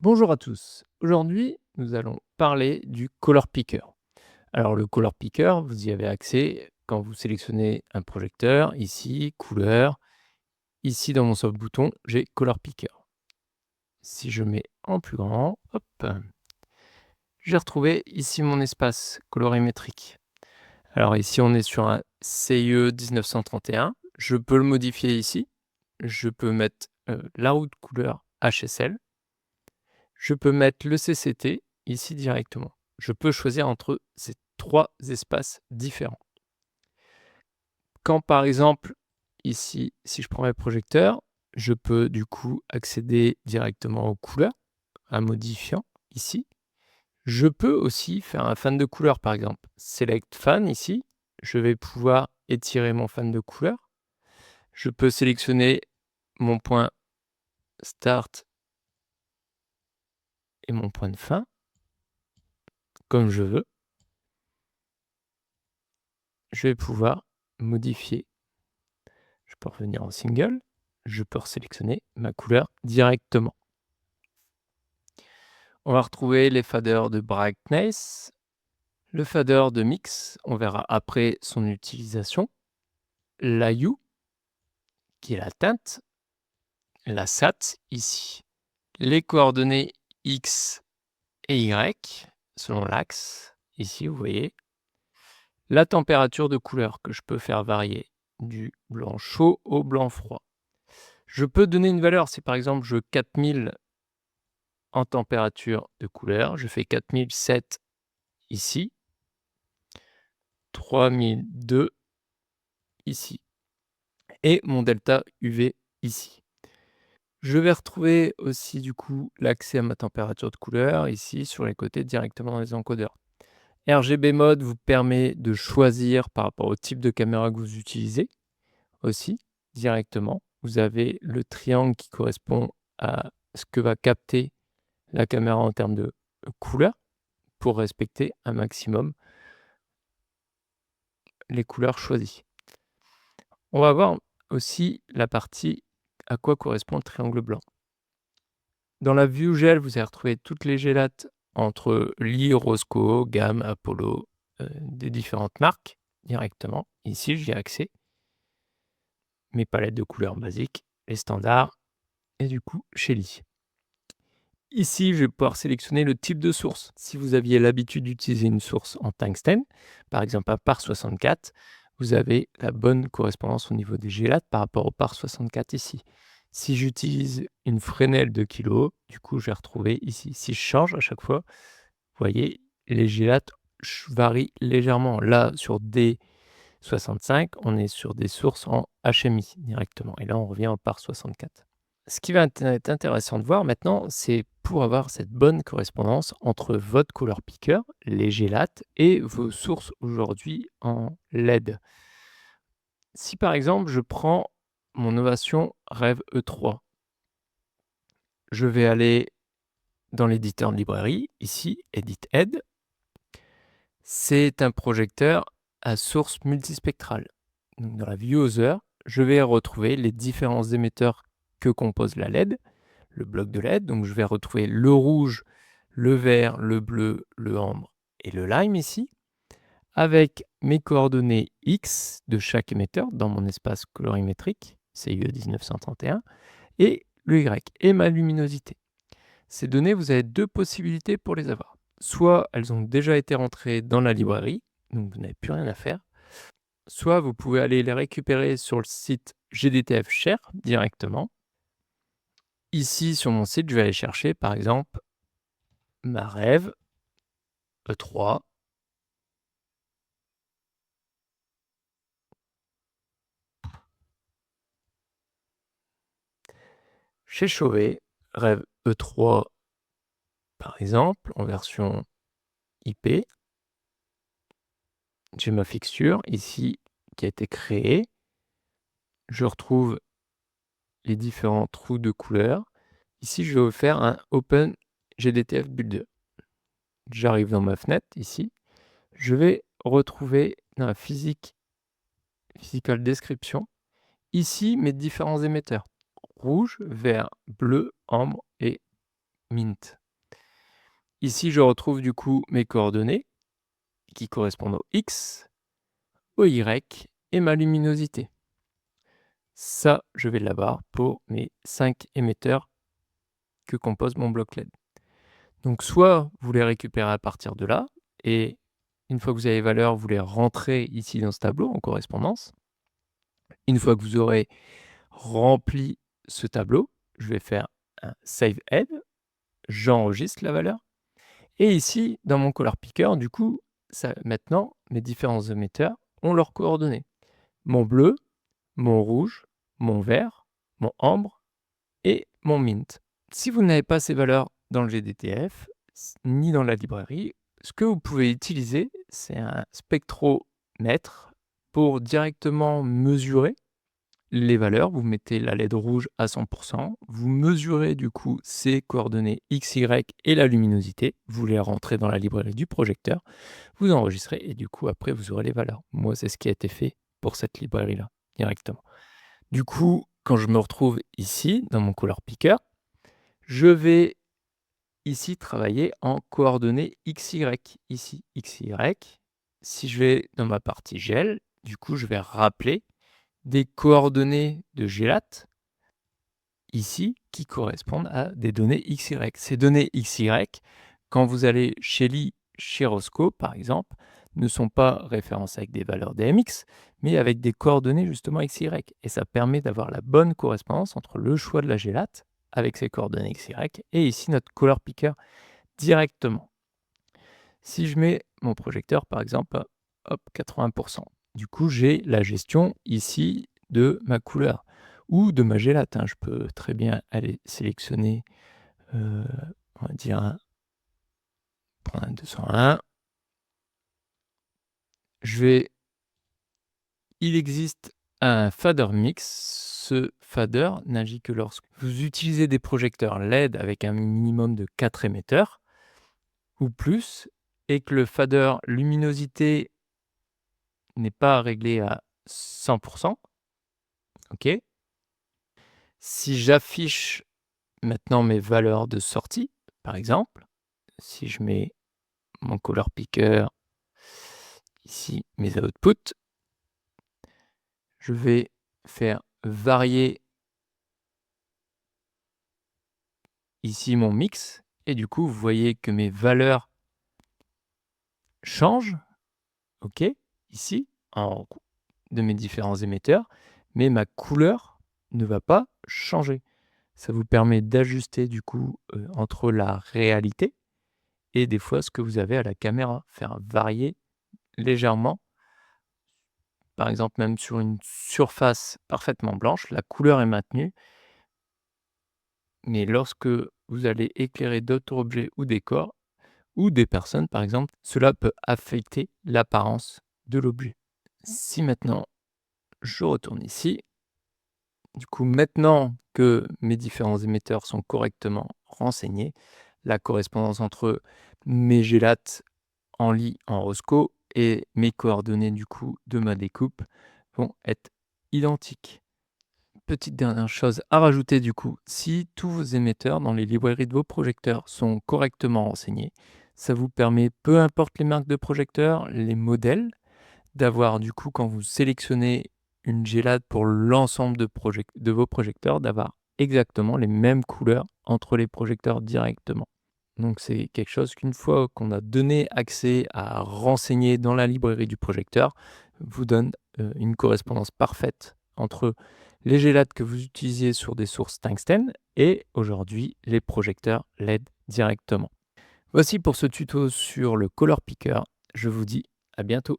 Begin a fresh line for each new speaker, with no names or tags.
Bonjour à tous. Aujourd'hui, nous allons parler du Color Picker. Alors, le Color Picker, vous y avez accès quand vous sélectionnez un projecteur, ici, couleur. Ici, dans mon sauve-bouton, j'ai Color Picker. Si je mets en plus grand, hop, j'ai retrouvé ici mon espace colorimétrique. Alors ici, on est sur un CIE 1931. Je peux le modifier ici. Je peux mettre la roue de couleur HSL. Je peux mettre le CCT ici directement. Je peux choisir entre ces 3 espaces différents. Quand par exemple, ici, si je prends mes projecteurs, je peux du coup accéder directement aux couleurs, en modifiant ici. Je peux aussi faire un fan de couleur par exemple. Select fan ici, je vais pouvoir étirer mon fan de couleur. Je peux sélectionner mon point start et mon point de fin, comme je veux. Je vais pouvoir modifier. Je peux revenir en single, je peux resélectionner ma couleur directement. On va retrouver les faders de brightness, le fader de mix, on verra après son utilisation, la hue, qui est la teinte, la sat ici, les coordonnées X et Y, selon l'axe, ici vous voyez, la température de couleur que je peux faire varier du blanc chaud au blanc froid. Je peux donner une valeur, si par exemple je veux 4000 en température de couleur, je fais 4007 ici, 3002 ici et mon delta UV ici. Je vais retrouver aussi du coup l'accès à ma température de couleur ici sur les côtés directement dans les encodeurs. RGB mode vous permet de choisir par rapport au type de caméra que vous utilisez aussi directement. Vous avez le triangle qui correspond à ce que va capter la caméra en termes de couleur pour respecter un maximum les couleurs choisies. On va voir aussi la partie à quoi correspond le triangle blanc. Dans la vue gel, vous allez retrouver toutes les gélates entre Lee, Roscoe, Gamme, Apollo, des différentes marques directement. Ici, j'y ai accès. Mes palettes de couleurs basiques, les standards et du coup chez Lee. Ici, je vais pouvoir sélectionner le type de source. Si vous aviez l'habitude d'utiliser une source en tungstène, par exemple un par 64, vous avez la bonne correspondance au niveau des gélates par rapport au par 64 ici. Si j'utilise une Fresnel de kg, du coup, je vais retrouver ici. Si je change à chaque fois, vous voyez, les gélates varient légèrement. Là, sur D65, on est sur des sources en HMI directement. Et là, on revient au par 64. Ce qui va être intéressant de voir maintenant, c'est pour avoir cette bonne correspondance entre votre couleur picker, les gélates, et vos sources aujourd'hui en LED. Si par exemple, je prends mon Novation Rêve E3, je vais aller dans l'éditeur de librairie, ici, Edit Ed. C'est un projecteur à source multispectrale. Donc dans la View User, je vais retrouver les différents émetteurs que compose la LED, le bloc de LED. Donc je vais retrouver le rouge, le vert, le bleu, le ambre et le lime ici, avec mes coordonnées X de chaque émetteur dans mon espace colorimétrique, CIE 1931, et le Y et ma luminosité. Ces données, vous avez deux possibilités pour les avoir. Soit elles ont déjà été rentrées dans la librairie, donc vous n'avez plus rien à faire, soit vous pouvez aller les récupérer sur le site GDTF Share directement. Ici, sur mon site, je vais aller chercher, par exemple, ma Rêve E3. Chez Chauvet, Rêve E3, par exemple, en version IP. J'ai ma fixture ici qui a été créée. Je retrouve les différents trous de couleurs. Ici, je vais faire un Open GDTF Builder. J'arrive dans ma fenêtre ici. Je vais retrouver dans la Physical Description, ici mes différents émetteurs. Rouge, vert, bleu, ambre et Mint. Ici, je retrouve du coup mes coordonnées qui correspondent au X, au Y et ma luminosité. Ça, je vais l'avoir pour mes 5 émetteurs que compose mon bloc LED. Donc soit vous les récupérez à partir de là, et une fois que vous avez les valeurs, vous les rentrez ici dans ce tableau en correspondance. Une fois que vous aurez rempli ce tableau, je vais faire un Save As, j'enregistre la valeur. Et ici, dans mon color picker, du coup, maintenant, mes différents émetteurs ont leurs coordonnées. Mon bleu, mon rouge, mon vert, mon ambre et mon mint. Si vous n'avez pas ces valeurs dans le GDTF, ni dans la librairie, ce que vous pouvez utiliser, c'est un spectromètre pour directement mesurer les valeurs. Vous mettez la LED rouge à 100%, vous mesurez du coup ces coordonnées X, Y et la luminosité, vous les rentrez dans la librairie du projecteur, vous enregistrez et du coup après vous aurez les valeurs. Moi c'est ce qui a été fait pour cette librairie-là directement. Du coup, quand je me retrouve ici dans mon color picker, je vais ici travailler en coordonnées XY, ici XY. Si je vais dans ma partie gel, du coup je vais rappeler des coordonnées de GELAT, ici, qui correspondent à des données XY. Ces données XY, quand vous allez chez Rosco, par exemple, ne sont pas référencées avec des valeurs DMX, mais avec des coordonnées justement XY. Et ça permet d'avoir la bonne correspondance entre le choix de la GELAT avec ses coordonnées XY et ici notre color picker directement. Si je mets mon projecteur, par exemple, hop, 80%, du coup, j'ai la gestion ici de ma couleur ou de ma gélate. Je peux très bien aller sélectionner, on va dire, prendre un 201. Il existe un fader mix. Ce fader n'agit que lorsque vous utilisez des projecteurs LED avec un minimum de 4 émetteurs ou plus et que le fader luminosité n'est pas réglé à 100%. OK. Si j'affiche maintenant mes valeurs de sortie, par exemple, si je mets mon color picker, ici mes outputs, je vais faire varier ici mon mix et du coup, vous voyez que mes valeurs changent, OK, ici, de mes différents émetteurs, mais ma couleur ne va pas changer. Ça vous permet d'ajuster du coup entre la réalité et des fois ce que vous avez à la caméra, faire varier légèrement. Par exemple, même sur une surface parfaitement blanche, la couleur est maintenue. Mais lorsque vous allez éclairer d'autres objets ou décors, ou des personnes par exemple, cela peut affecter l'apparence de l'objet. Si maintenant je retourne ici, du coup maintenant que mes différents émetteurs sont correctement renseignés, la correspondance entre mes gélates en Rosco et mes coordonnées du coup de ma découpe vont être identiques. Petite dernière chose à rajouter du coup, si tous vos émetteurs dans les librairies de vos projecteurs sont correctement renseignés, ça vous permet, peu importe les marques de projecteurs, les modèles, d'avoir du coup quand vous sélectionnez une GELAD pour l'ensemble de vos projecteurs, d'avoir exactement les mêmes couleurs entre les projecteurs directement. Donc c'est quelque chose qu'une fois qu'on a donné accès à renseigner dans la librairie du projecteur, vous donne une correspondance parfaite entre les gélates que vous utilisiez sur des sources tungstène et aujourd'hui les projecteurs LED directement. Voici pour ce tuto sur le color picker. Je vous dis à bientôt.